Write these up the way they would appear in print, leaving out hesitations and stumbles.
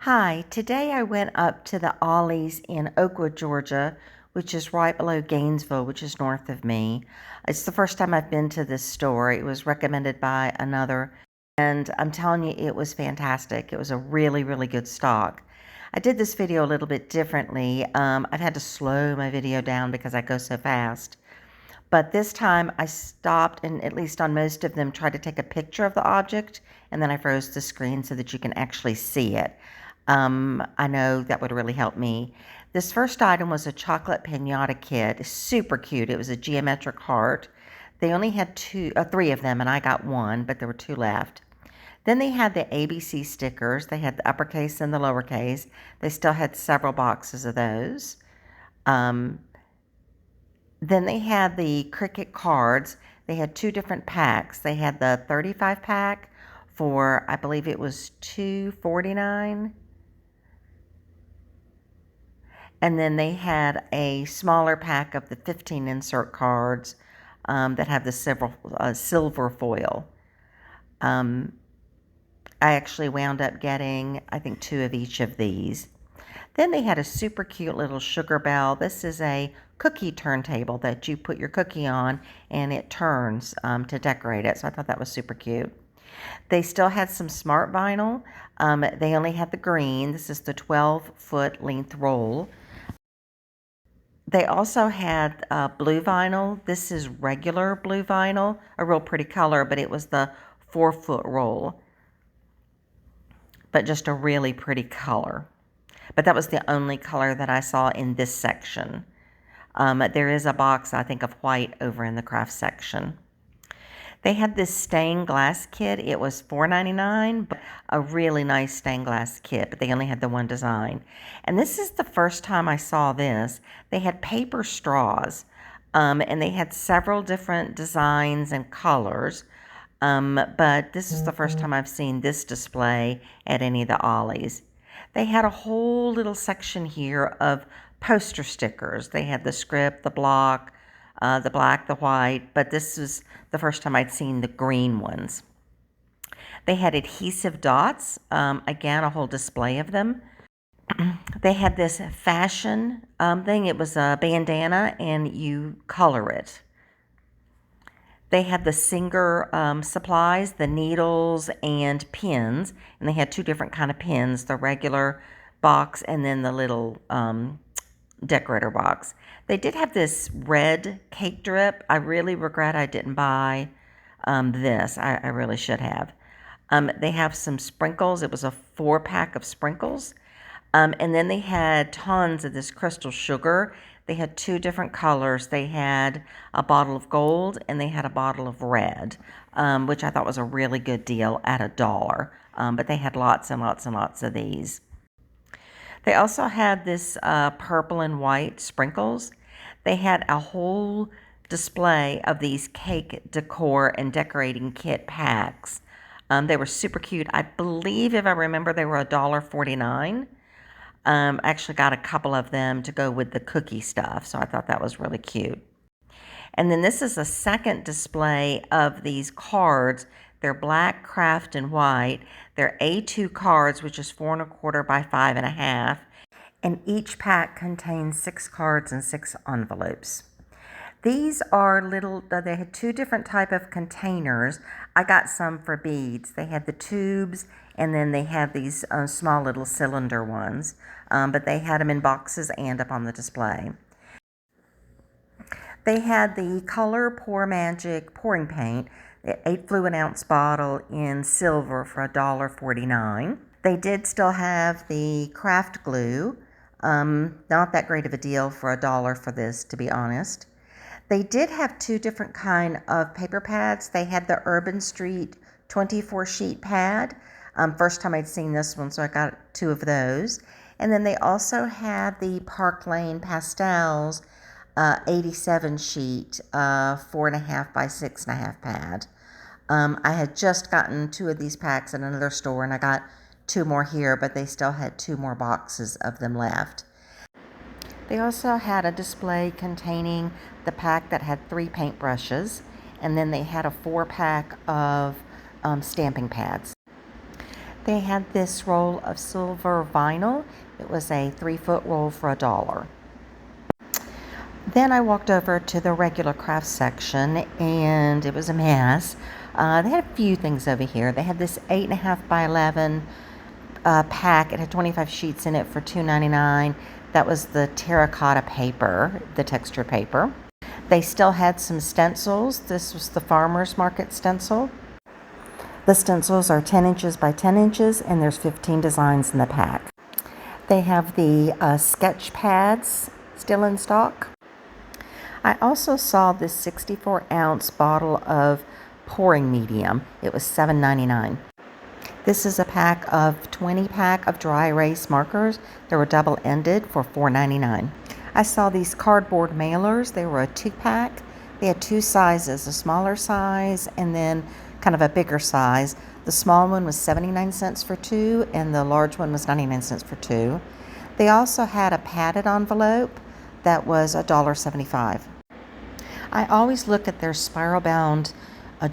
Hi, today I went up to the Ollie's in Oakwood, Georgia, which is right below Gainesville, which is north of me. It's the first time I've been to this store. It was recommended by another, and I'm telling you, it was fantastic. It was a really, really good stock. I did this video a little bit differently. I've had to slow my video down because I go so fast. But this time I stopped and, at least on most of them, tried to take a picture of the object, and then I froze the screen so that you can actually see it. I know that would really help me. This first item was a chocolate piñata kit. Super cute. It was a geometric heart. They only had three of them, and I got one, but there were two left. Then they had the ABC stickers. They had the uppercase and the lowercase. They still had several boxes of those. Then they had the cricut cards. They had two different packs. They had the 35 pack for, I believe it was $2.49. And then they had a smaller pack of the 15 insert cards that have the silver foil. I actually wound up getting, I think, two of each of these. Then they had a super cute little sugar bell. This is a cookie turntable that you put your cookie on and it turns to decorate it. So I thought that was super cute. They still had some smart vinyl. They only had the green. This is the 12-foot length roll. They also had blue vinyl. This is regular blue vinyl, a real pretty color, but it was the 4-foot roll. But just a really pretty color. But that was the only color that I saw in this section. There is a box, I think, of white over in the craft section. They had this stained glass kit. It was $4.99, but a really nice stained glass kit, but they only had the one design. And this is the first time I saw this. They had paper straws, and they had several different designs and colors. But this is the first time I've seen this display at any of the Ollies. They had a whole little section here of poster stickers. They had the script, the block, the black, the white, but this is the first time I'd seen the green ones. They had adhesive dots, again, a whole display of them. They had this fashion thing. It was a bandana, and you color it. They had the Singer supplies, the needles and pins, and they had two different kind of pins, the regular box and then the little decorator box. They did have this red cake drip. I really regret I didn't buy this. I really should have. They have some sprinkles. It was a 4-pack of sprinkles. And then they had tons of this crystal sugar. They had two different colors. They had a bottle of gold and they had a bottle of red, which I thought was a really good deal at $1. But they had lots and lots and lots of these. They also had this purple and white sprinkles. They had a whole display of these cake decor and decorating kit packs. They were super cute. I believe, if I remember, they were $1.49. I actually got a couple of them to go with the cookie stuff, so I thought that was really cute. And then this is a second display of these cards. They're black, craft, and white. They're A2 cards, which is 4 1/4 by 5 1/2. And each pack contains 6 cards and 6 envelopes. These are little, they had two different type of containers. I got some for beads. They had the tubes, and then they had these small little cylinder ones. But they had them in boxes and up on the display. They had the Color Pour Magic pouring paint, the 8 fluid ounce bottle in silver for $1.49. They did still have the craft glue. Not that great of a deal for $1 for this, to be honest. They did have two different kind of paper pads. They had the Urban Street 24 sheet pad. First time I'd seen this one, so I got 2 of those. And then they also had the Park Lane Pastels 87 sheet 4 1/2 by 6 1/2 pad. I had just gotten 2 of these packs at another store, and I got 2 more here, but they still had 2 more boxes of them left. They also had a display containing the pack that had 3 paintbrushes, and then they had a 4-pack of stamping pads. They had this roll of silver vinyl. It was a 3-foot roll for $1. Then I walked over to the regular craft section, and it was a mess. They had a few things over here. They had this 8.5 by 11 pack. It had 25 sheets in it for $2.99. That was the terracotta paper, the texture paper. They still had some stencils. This was the farmer's market stencil. The stencils are 10 inches by 10 inches, and there's 15 designs in the pack. They have the sketch pads still in stock. I also saw this 64-ounce bottle of pouring medium. It was $7.99. This is a pack of 20 pack of dry erase markers. They were double-ended for $4.99. I saw these cardboard mailers. They were a 2-pack. They had 2 sizes, a smaller size and then kind of a bigger size. The small one was 79 cents for 2, and the large one was 99 cents for 2. They also had a padded envelope that was $1.75. I always look at their spiral-bound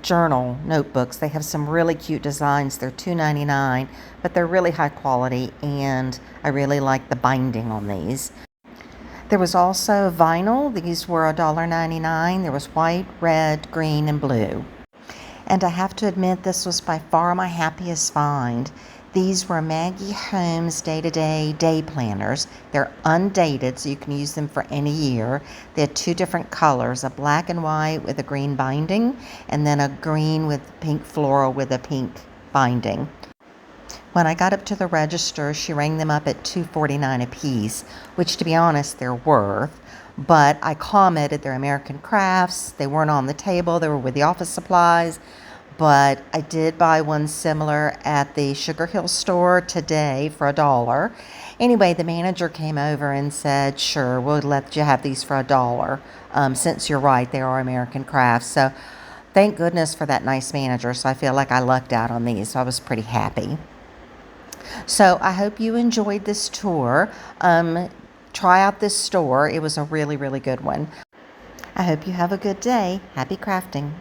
journal notebooks. They have some really cute designs. They're $2.99, but they're really high quality, and I really like the binding on these. There was also vinyl. These were $1.99. There was white, red, green, and blue. And I have to admit, this was by far my happiest find. These were Maggie Holmes day-to-day day planners. They're undated, so you can use them for any year. They had 2 different colors, a black and white with a green binding, and then a green with pink floral with a pink binding. When I got up to the register, she rang them up at $2.49 a piece, which, to be honest, they're worth. But I commented they're American crafts. They weren't on the table. They were with the office supplies. But I did buy one similar at the Sugar Hill store today for $1. Anyway, the manager came over and said, sure, we'll let you have these for $1. Since you're right, they are American crafts. So thank goodness for that nice manager. So I feel like I lucked out on these. So I was pretty happy. So I hope you enjoyed this tour. Try out this store. It was a really, really good one. I hope you have a good day. Happy crafting.